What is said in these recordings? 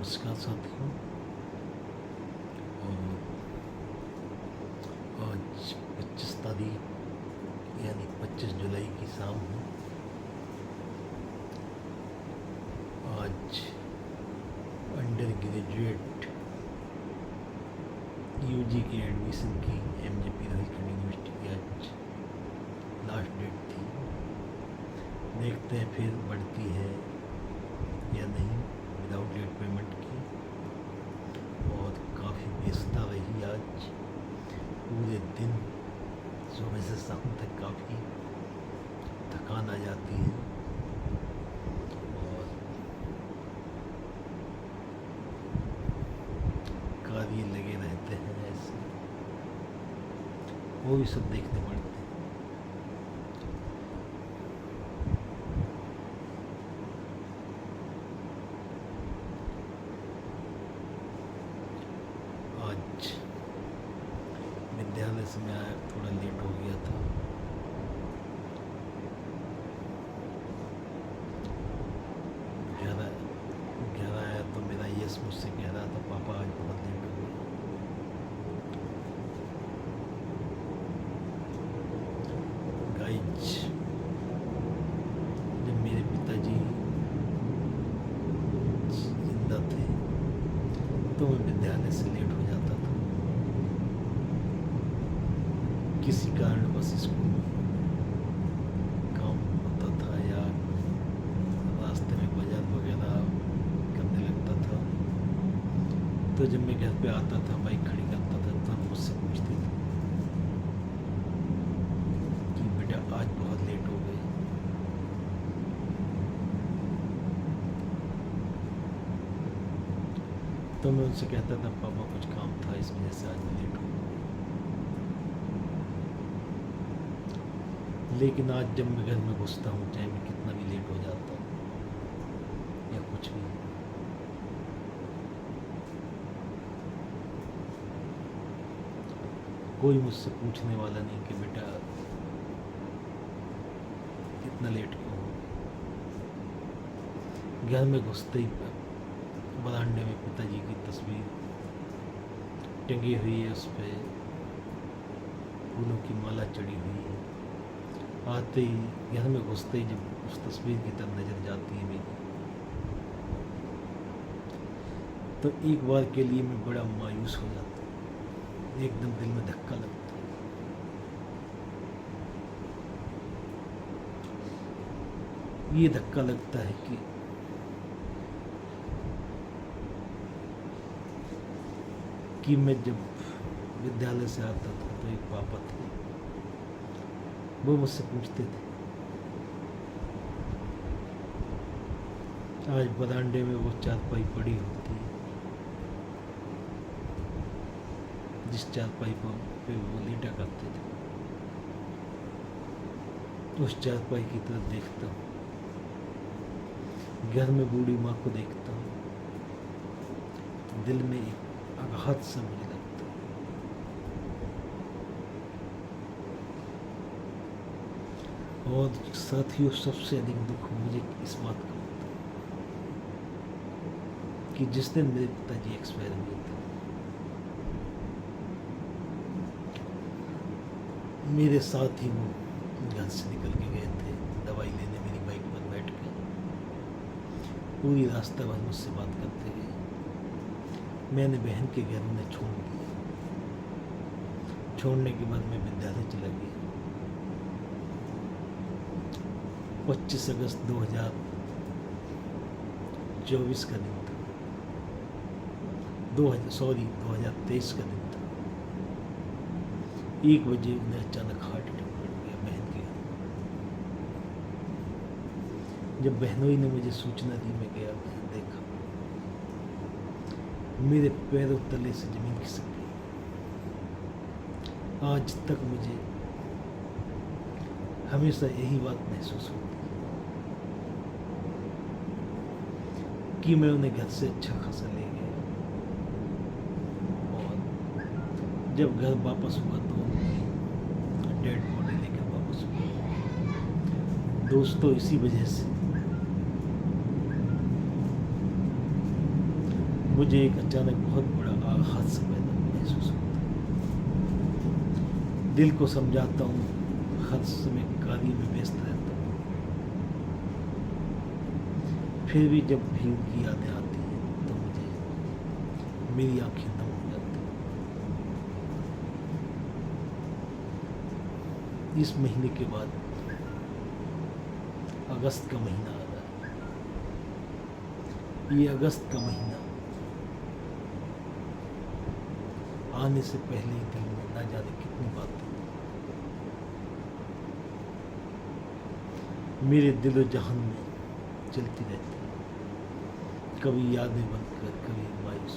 नमस्कार साथियों। और आज 25 तारीख यानी 25 जुलाई की शाम है। आज अंडर ग्रेजुएट यूजी के एडमिशन की एमजेपी रोहिलखंड यूनिवर्सिटी की आज लास्ट डेट थी। देखते हैं फिर बढ़ती है या नहीं विदाउट लेट पेमेंट की। और काफ़ी व्यस्तता रही आज, पूरे दिन सुबह से शाम तक काफ़ी थकान आ जाती है और कार्य लगे रहते हैं, ऐसे वो भी सब देखने पड़ते हैं। आज विद्यालय से मैं आया, थोड़ा लेट हो गया था। ग्यारह आया तो मेरा यश मुझसे कह रहा था, पापा आज बहुत लेट हो गए। गाइज, जब मेरे पिताजी जिंदा थे तो मैं विद्यालय से लेट हो जाता था। किसी कारणवश स्कूल में काम होता था या रास्ते में बाजार वगैरह करने लगता था, तो जब मैं घर पे आता था, बाइक खड़ी करता था, तब मुझसे पूछते थे कि बेटा आज बहुत लेट हो गए। तो मैं उनसे कहता था, पापा कुछ काम था, इस वजह से आज मैं लेट हो गया। लेकिन आज जब मैं घर में घुसता हूँ, चाहे मैं कितना भी लेट हो जाता हूँ या कुछ भी, कोई मुझसे पूछने वाला नहीं कि बेटा कितना लेट क्यों हो। घर में घुसते ही बरामदे में पिताजी की तस्वीर टंगी हुई है, उस पर फूलों की माला चढ़ी हुई है। आते ही घर में घुसते ही जब उस तस्वीर की तरफ नजर जाती है मेरी, तो एक बार के लिए मैं बड़ा मायूस हो जाता हूँ, एकदम दिल में धक्का लगता है। ये धक्का लगता है कि मैं जब विद्यालय से आता था तो एक पापा थे, वो मुझसे पूछते थे, आज बरामदे में वो चारपाई पड़ी होती है, जिस चारपाई पे वो लेटा करते थे, उस चारपाई की तरफ देखता हूँ, घर में बूढ़ी माँ को देखता हूँ, दिल में एक आघात सा मुझे लगता है। और साथियों, सबसे अधिक दुख मुझे इस बात का होता है कि जिस दिन मेरे पिताजी एक्सपायर हुए थे, मेरे साथ ही वो घर से निकल के गए थे दवाई लेने, मेरी बाइक पर बैठ के पूरी रास्ता भर मुझसे बात करते गए। मैंने बहन के घर उन्हें छोड़ दिया। छोड़ने के बाद मैं विद्यालय चला गया। 25 अगस्त 2024 का दिन था, 2023 का दिन था। 1 बजे उन्हें अचानक हार्ट अटैक पड़ गया बहन के घर। जब बहनोई ने मुझे सूचना दी, मैं गया, मैंने देखा, मेरे पैरों तले से जमीन खिसक गई। आज तक मुझे हमेशा यही बात महसूस होती कि मैं उन्हें घर से अच्छा खासा ले गया, और जब घर वापस हुआ तो डेड बॉडी लेकर वापस हुआ। दोस्तों, इसी वजह से मुझे एक अचानक बहुत बड़ा आघात सा पैदा महसूस होता है। दिल को समझाता हूँ, हर समय कार्य में व्यस्त रहता हूँ, फिर भी जब भी उनकी यादें आती हैं तो मुझे मेरी आंखें नम हो जाती हैं। इस महीने के बाद अगस्त का महीना आ रहा है। ये अगस्त का महीना आने से पहले ही दिल में ना जाने कितनी बातें मेरे दिलो जहान में चलती रहती है, कभी यादें बनकर, कभी मायूस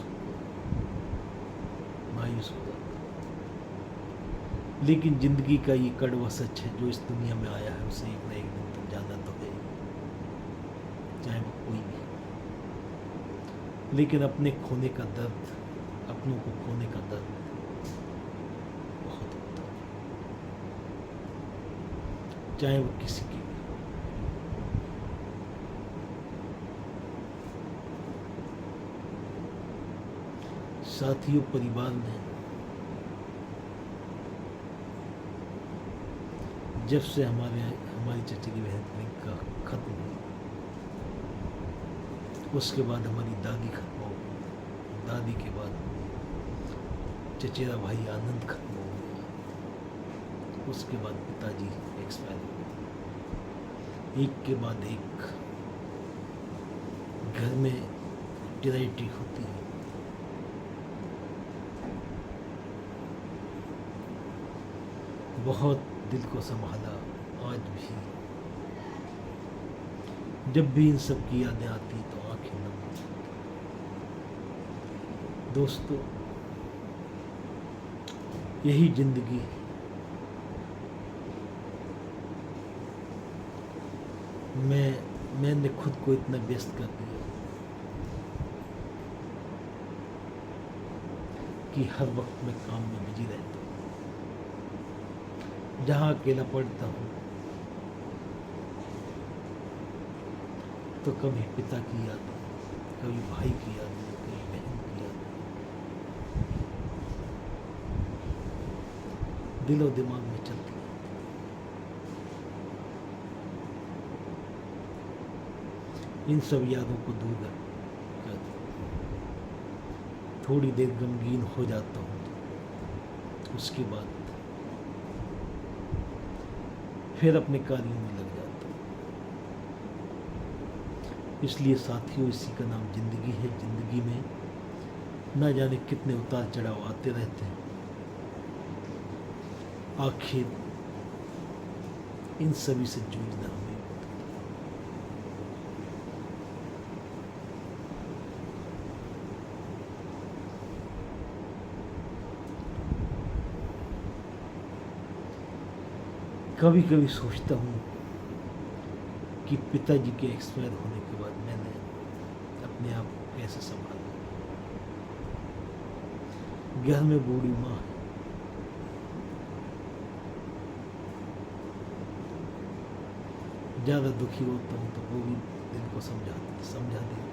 हो जाता। लेकिन जिंदगी का ये कड़वा सच है, जो इस दुनिया में आया है उसे एक न एक दिन तक जाना तो है, चाहे वो कोई भी। लेकिन अपने खोने का दर्द, अपनों को खोने का दर्द बहुत होता है, चाहे वो किसी की भी। साथियों, परिवार ने जब से हमारी चचेरी बहन प्रियंका खत्म हुई, उसके बाद हमारी दादी खत्म हो गई, दादी के बाद चचेरा भाई आनंद खत्म हो गया, उसके बाद पिताजी एक्सपायर हो गए। एक के बाद एक घर में ट्रेजेडी होती है। बहुत दिल को संभाला, आज भी जब भी इन सब की यादें आती तो आंखें नम हो जाती। दोस्तों, यही जिंदगी है। मैंने खुद को इतना व्यस्त कर दिया कि हर वक्त मैं काम में बिजी रहता हूँ। जहाँ अकेला पड़ता हूँ तो कभी पिता की यादें, कभी भाई की यादें, कभी बहन की यादें दिल और दिमाग में चलती है। इन सब यादों को दूर कर थोड़ी देर गमगीन हो जाता हूँ, तो उसके बाद फिर अपने कार्यों में लग जाता हूँ। इसलिए साथियों, इसी का नाम जिंदगी है। जिंदगी में ना जाने कितने उतार चढ़ाव आते रहते हैं, आखिर इन सभी से जूझना हमें कभी कभी सोचता हूँ कि पिताजी के एक्सपायर होने के बाद मैंने अपने आप को कैसे संभाला। घर में बूढ़ी माँ है, ज़्यादा दुखी होता हूँ तो वो भी दिल को समझा देती है।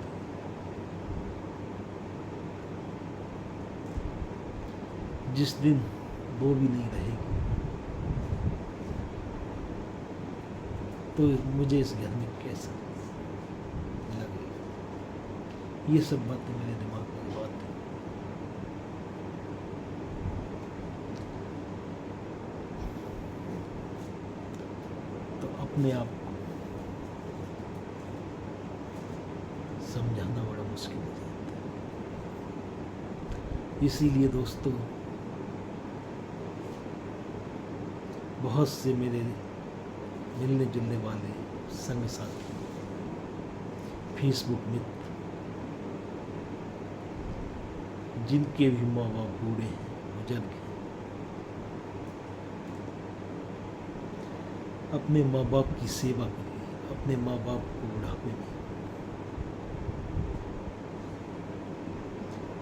जिस दिन वो भी नहीं रहेगी तो मुझे इस घर में कैसा लगेगा। ये सब बातें मेरे दिमाग में बात है। तो अपने आप को समझाना बड़ा मुश्किल हो जाता है। इसीलिए दोस्तों, बहुत से मेरे मिलने जुलने वाले संग साथी, फेसबुक मित्र, जिनके भी माँ बाप बूढ़े हैं, बुजुर्ग हैं, अपने माँ बाप की सेवा करिए, अपने माँ बाप को बुढ़ापे में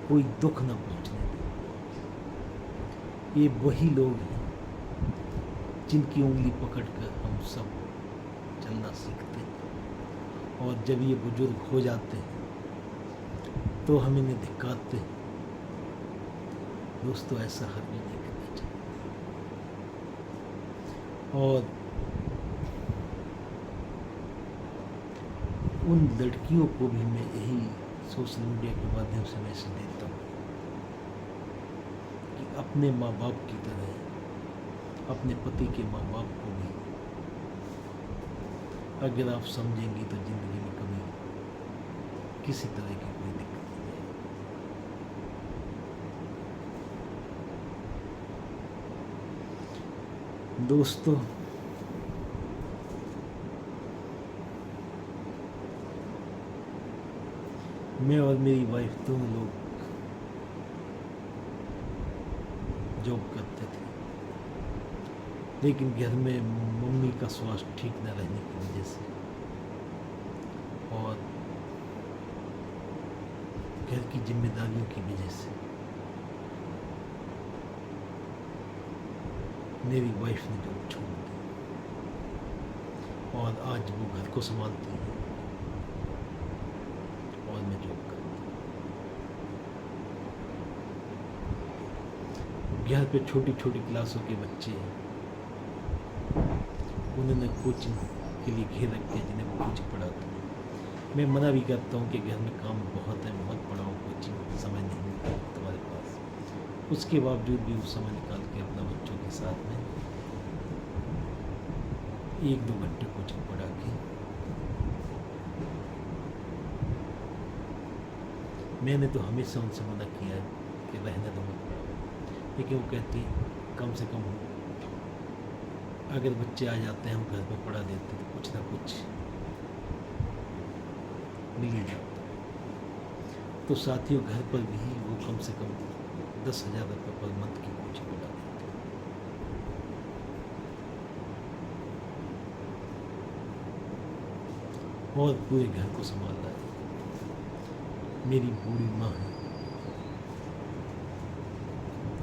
कोई दुख न पहुंचने दें। ये वही लोग हैं जिनकी उंगली पकड़कर हम सब चलना सीखते हैं, और जब ये बुजुर्ग हो जाते हैं तो हम इन्हें धिक्कारते हैं। दोस्तों, ऐसा हर भी नहीं करना चाहिए। और उन लड़कियों को भी मैं यही सोशल मीडिया के माध्यम से मैसेज देता हूँ कि अपने माँ बाप की तरह अपने पति के माँ बाप को भी अगर आप समझेंगी तो ज़िंदगी में कभी किसी तरह की कोई दिक्कत नहीं है। दोस्तों, मैं और मेरी वाइफ दोनों लोग जॉब करते थे, लेकिन घर में मम्मी का स्वास्थ्य ठीक न रहने की वजह से और घर की जिम्मेदारियों की वजह से मेरी वाइफ ने जॉब छोड़ दी और आज वो घर को संभालती है और मैं जॉब करता हूँ। घर पे छोटी छोटी क्लासों के बच्चे हैं, उन्होंने कोचिंग के लिए घेर रखे हैं, जिन्हें वो कोचिंग पढ़ाते हैं। मैं मना भी करता हूँ कि घर में काम बहुत है, मत पढ़ाओ कोचिंग, समय नहीं है तुम्हारे पास। उसके बावजूद भी वो समय निकाल के अपना बच्चों के साथ में 1-2 घंटे कोचिंग पढ़ा के मैंने तो हमेशा उनसे मना किया है कि रहने दो, मत पढ़ाओ, लेकिन वो कहती कम से कम अगर बच्चे आ जाते हैं हम घर में पढ़ा देते तो कुछ ना कुछ मिल ही जाता। तो साथियों, घर पर भी वो कम से कम 10,000 रुपये पर मंथ की कोचिंग पढ़ा देते हैं। और पूरे घर को संभाल रहा है। मेरी बूढ़ी माँ है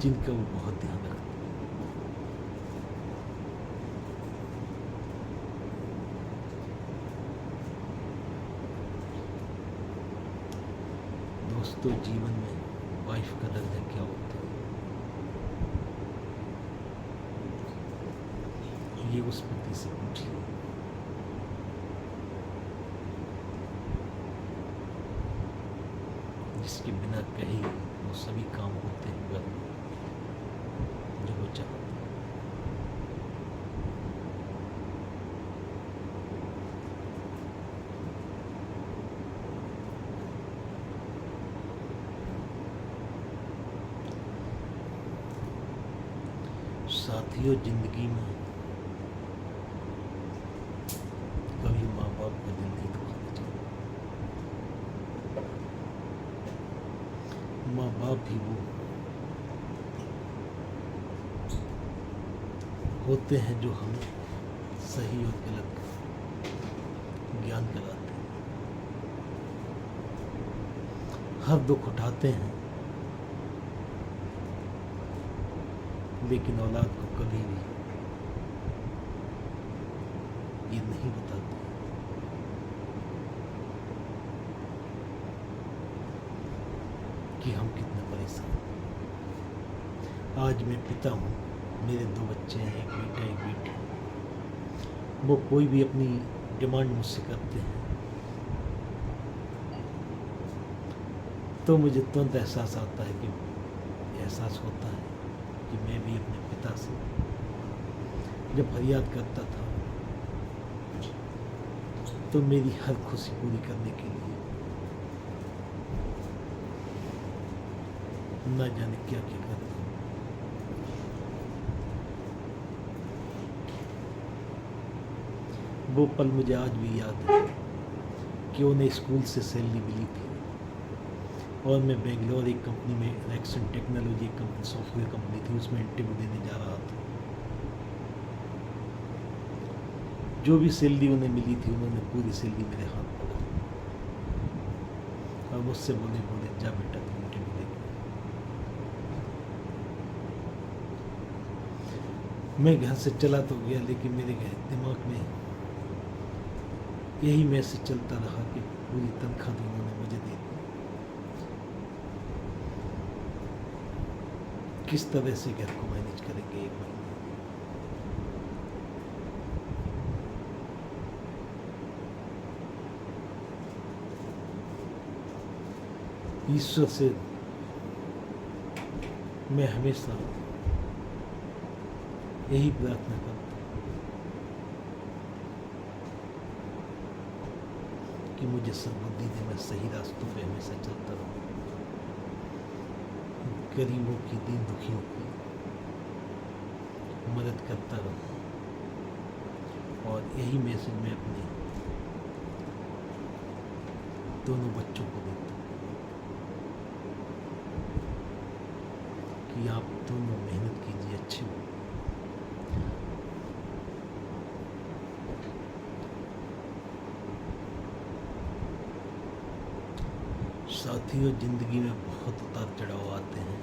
जिनका वो बहुत ध्यान रखती है। दोस्तों, जीवन में वाइफ का दर्जा क्या होता है ये उस पति से पूछिए जिसके बिना कहे वो सभी काम होते हैं घर में जो वो चाहते हैं। साथियों, जिंदगी में कभी माँ बाप का दिल नहीं दुखाना चाहिए। माँ बाप भी वो होते हैं जो हमें सही और गलत का ज्ञान कराते हैं। हर दुख उठाते हैं, लेकिन औलाद को कभी भी ये नहीं बताते कि हम कितने परेशान हैं। आज मैं पिता हूँ, मेरे 2 बच्चे हैं, एक बेटा एक बेटी। वो कोई भी अपनी डिमांड मुझसे करते हैं तो मुझे तुरंत एहसास आता है कि एहसास होता है कि मैं भी अपने पिता से जब फरियाद करता था तो मेरी हर खुशी पूरी करने के लिए न जाने क्या क्या करता हूँ। वो पल मुझे आज भी याद है कि उन्हें स्कूल से सैलरी मिली थी और मैं बेंगलोर एक कंपनी में रेक्सन टेक्नोलॉजी कंपनी सॉफ्टवेयर कंपनी थी, उसमें इंटरव्यू देने जा रहा था। जो भी सैलरी उन्हें मिली थी उन्होंने पूरी सैलरी मेरे हाथ पर और मुझसे बोले जा बेटा तुम इंटरव्यू दे। मैं घर से चला तो गया, लेकिन मेरे दिमाग में यही मैसेज चलता रहा कि पूरी तनख्वाह तो उन्होंने मुझे दे दी किस तरह से घर को मैनेज करेंगे 1 महीने। ईश्वर से मैं हमेशा यही प्रार्थना करता हूँ कि मुझे सद्बुद्धि दे, मैं सही रास्तों पे हमेशा चलता रहूँ, गरीबों की, दीन दुखियों की मदद करता रहूँ। और यही मैसेज मैं अपने दोनों बच्चों को देता हूँ कि आप दोनों मेहनत कीजिए, अच्छे हो। साथियों, जिंदगी में बहुत उतार चढ़ाव आते हैं,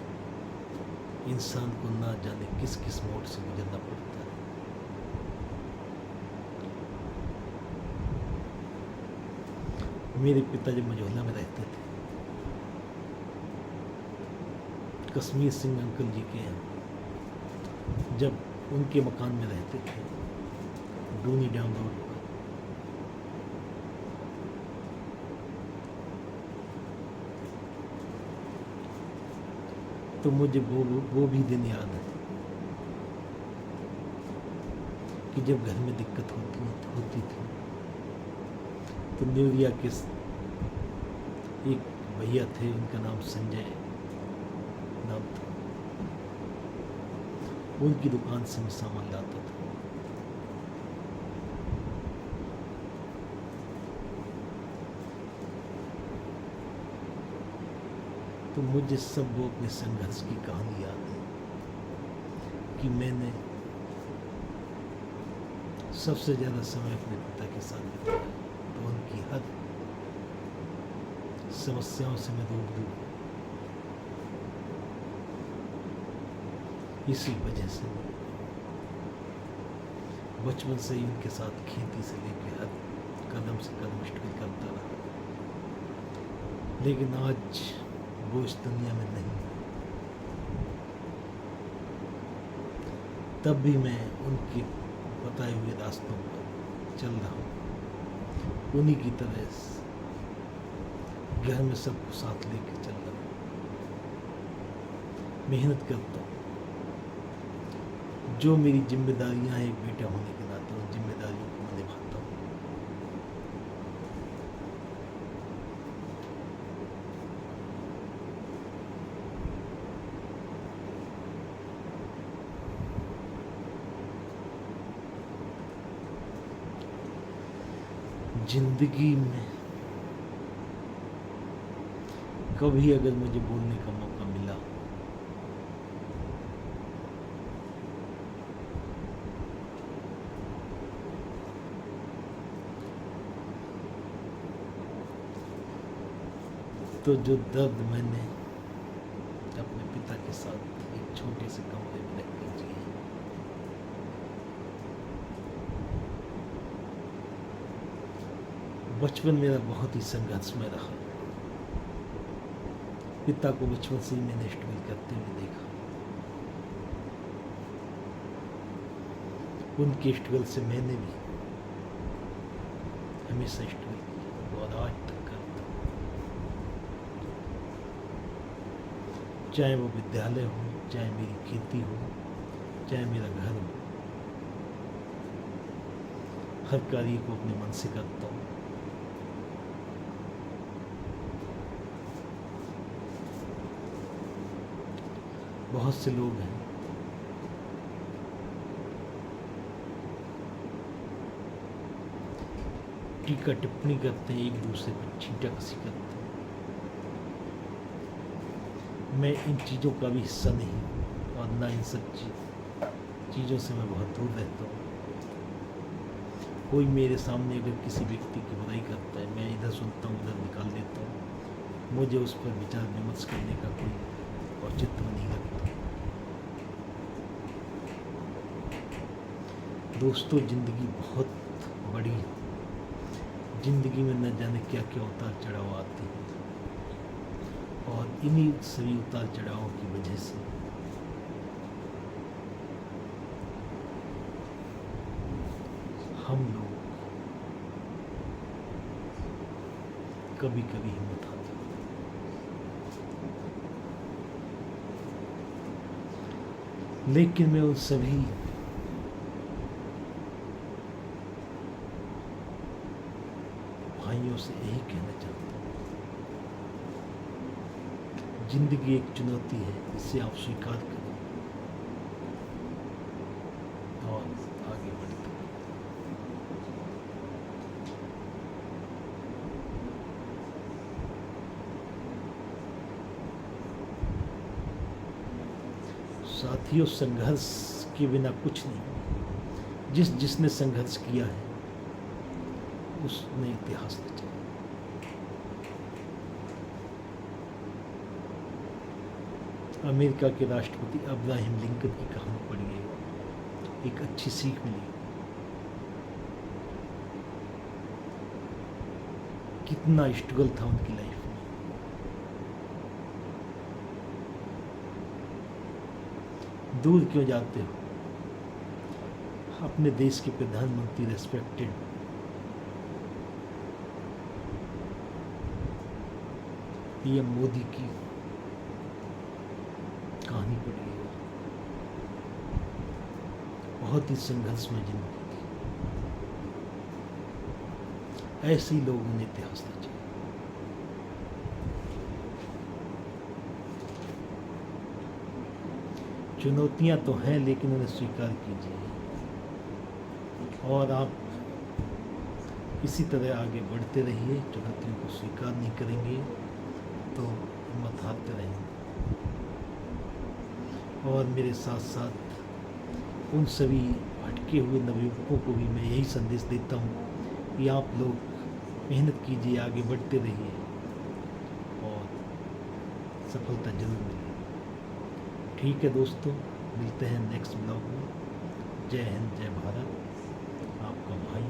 इंसान को ना जाने किस किस मोड़ से गुजरना पड़ता है। मेरे पिता जब मझौला में रहते थे, कश्मीर सिंह अंकल जी के यहाँ, जब उनके मकान में रहते थे डूनी डैम रोड पर, तो मुझे वो भी दिन याद है कि जब घर में दिक्कत होती थी तो न्यूरिया के एक भैया थे, उनका नाम संजय नाम था, उनकी दुकान से मैं सामान लाता था। तो मुझे सब वो अपने संघर्ष की कहानी याद है कि मैंने सबसे ज़्यादा समय अपने पिता के साथ बिताया, तो उनकी हर समस्याओं से मैं रूबरू हूँ। इसी वजह से बचपन से ही उनके साथ खेती से लेकर हर कदम से कदम स्ट्रगल करता रहा, लेकिन आज वो इस दुनिया में नहीं। तब भी मैं उनके बताए हुए रास्तों पर चल रहा हूँ, उन्हीं की तरह घर में सबको साथ लेके चल रहा हूँ, मेहनत करता हूँ। जो मेरी जिम्मेदारियां हैं एक बेटा होने के नाते, उन जिम्मेदारियों को मैं निभाता हूँ। जिंदगी में कभी अगर मुझे बोलने का मौका मिला तो जो दर्द मैंने अपने पिता के साथ एक छोटे से कमरे में रख कर जिए, बचपन मेरा बहुत ही संघर्षमय रहा। पिता को बचपन से ही मैंने स्ट्रगल करते हुए देखा, उनके स्ट्रगल से मैंने भी हमेशा स्ट्रगल किया और आज तक करता हूँ। चाहे वो विद्यालय हो, चाहे मेरी खेती हो, चाहे मेरा घर हो, हर कार्य को अपने मन से करता हूँ। बहुत से लोग हैं टीका टिप्पणी करते हैं, एक दूसरे पर छींटा कसी करते हैं। मैं इन चीज़ों का भी हिस्सा नहीं और ना इन सब चीज़ों से मैं बहुत दूर रहता हूँ। कोई मेरे सामने अगर किसी व्यक्ति की बुराई करता है, मैं इधर सुनता हूँ, उधर निकाल देता हूँ। मुझे उस पर विचार विमर्श करने का कोई औचित्य नहीं लगता। दोस्तों, ज़िंदगी बहुत बड़ी है, ज़िंदगी में न जाने क्या क्या उतार चढ़ाव आते हैं, और इन्हीं सभी उतार चढ़ावों की वजह से कभी कभी हिम्मत हारता हूँ। लेकिन मैं उन सभी भाइयों से यही कहना चाहता हूँ, जिंदगी एक चुनौती है, इसे आप स्वीकार करें और आगे बढ़ते हैं। साथियों, संघर्ष के बिना कुछ नहीं। जिसने संघर्ष किया है उसने इतिहास रचा। अमेरिका के राष्ट्रपति अब्राहम लिंकन की कहानी पढ़िए, एक अच्छी सीख मिली। कितना स्ट्रगल था उनकी लाइफ में। दूर क्यों जाते हो? अपने देश के प्रधानमंत्री रेस्पेक्टेड पीएम मोदी की कहानी पढ़िएगा। बहुत ही संघर्षमय जिंदगी थी। ऐसे ही लोगों ने इतिहास रचा। चुनौतियां तो हैं, लेकिन उन्हें स्वीकार कीजिए और आप इसी तरह आगे बढ़ते रहिए। चुनौतियों को स्वीकार नहीं करेंगे तो हिम्मत हारते रहेंगे। और मेरे साथ साथ उन सभी भटके हुए नवयुवकों को भी मैं यही संदेश देता हूँ कि आप लोग मेहनत कीजिए, आगे बढ़ते रहिए और सफलता जरूर मिलेगी। ठीक है दोस्तों, मिलते हैं नेक्स्ट ब्लॉग में। जय हिंद, जय भारत। आपका भाई